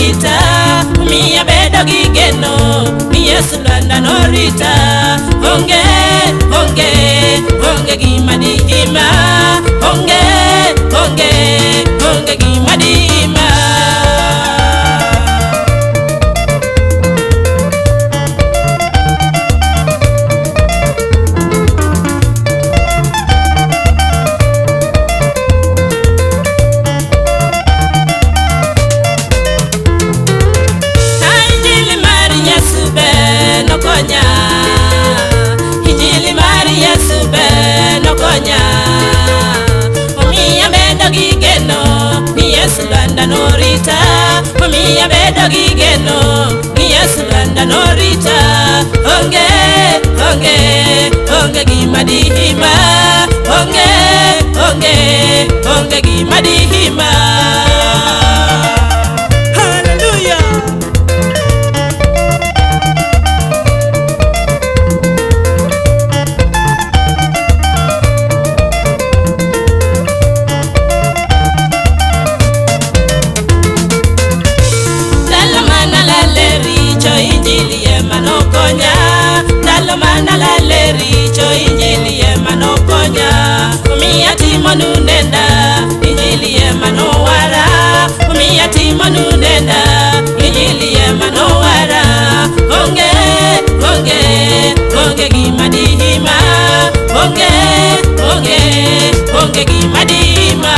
norita, miya bedo gi geno, ni Yesu lwanda norita. Onge, onge, onge gima dihima, onge, onge, onge gima dihima. Injili mari Yesu be nokonya, omiya bedo gi geno, ni Yesu lwanda norita. Omiya bedo gi geno, ni Yesu lwanda norita. Onge, onge, onge gima dihima, onge, onge, onge gima dihima. Hallelujah. Injili ema nokonya, omiya timo nunenda. Injili ema nowara, omiya timo nunenda. Injili ema nowara. Onge, onge, onge gima dihima, onge, onge, onge gima dihima.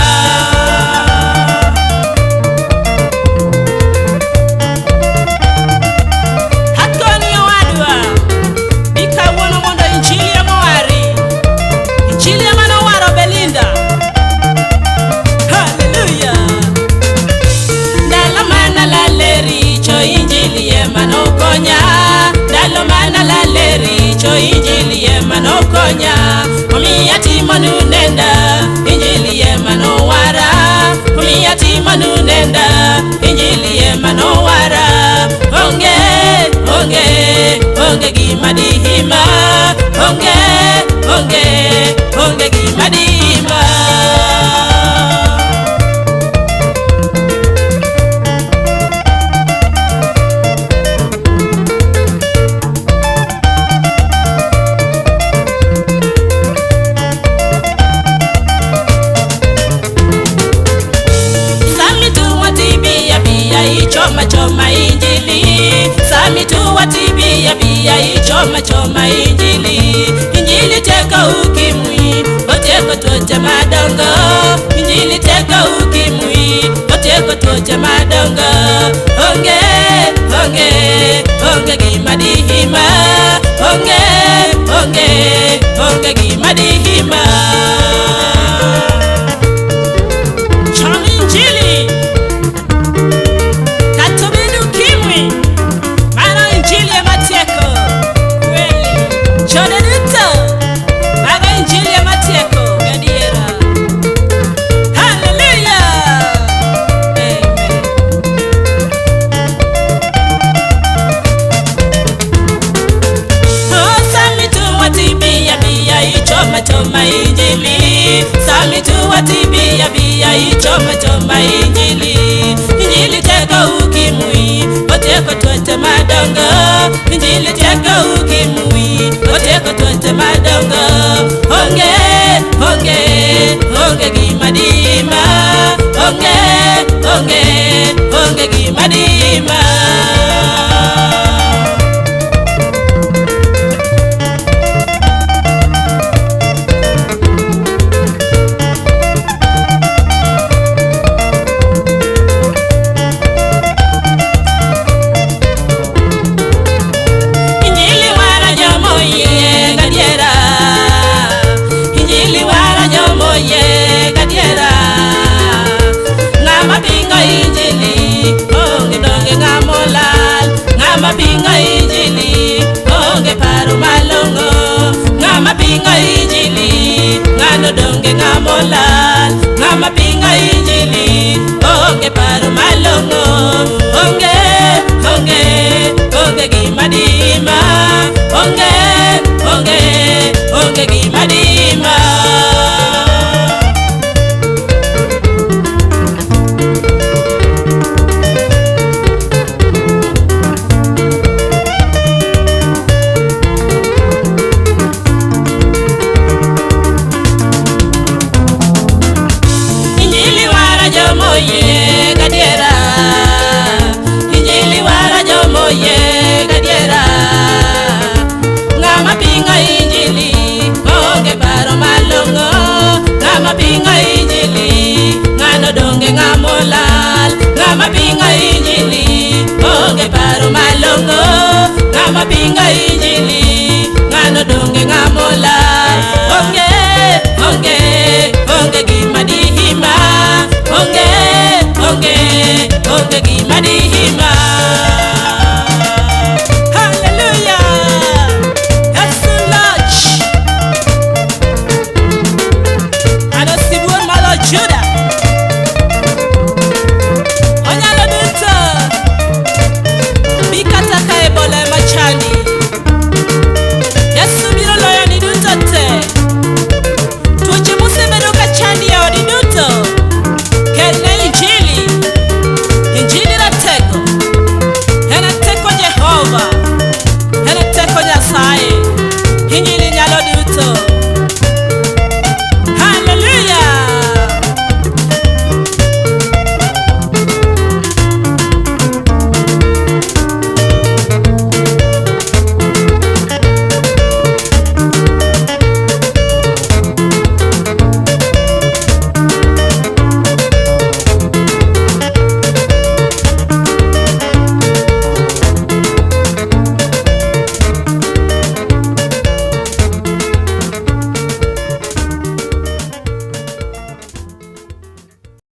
Injili ema nokonya, omiya timo nunenda. Injili ema nowara, omiya timo nunenda. Injili ema nowara. Onge, onge, onge gima dihima, onge, onge, onge gima dihima. Choma choma injili, sami tuwa tibia bia. Choma choma injili, injili teka ukimwi, oteko tote madongo. Injili teka ukimwi, oteko tote madongo. Onge, onge, onge gima dihima, onge, onge, onge gima dihima. Choma injili choma injili, sami tuwa tibia bia. Choma choma injili, injili teka ukimwi, oteko tote madongo. Injili teka ukimwi, oteko tote madongo. Onge, onge, onge gima dihima, onge, onge, onge gima dihima. pinga injili ng'ano donge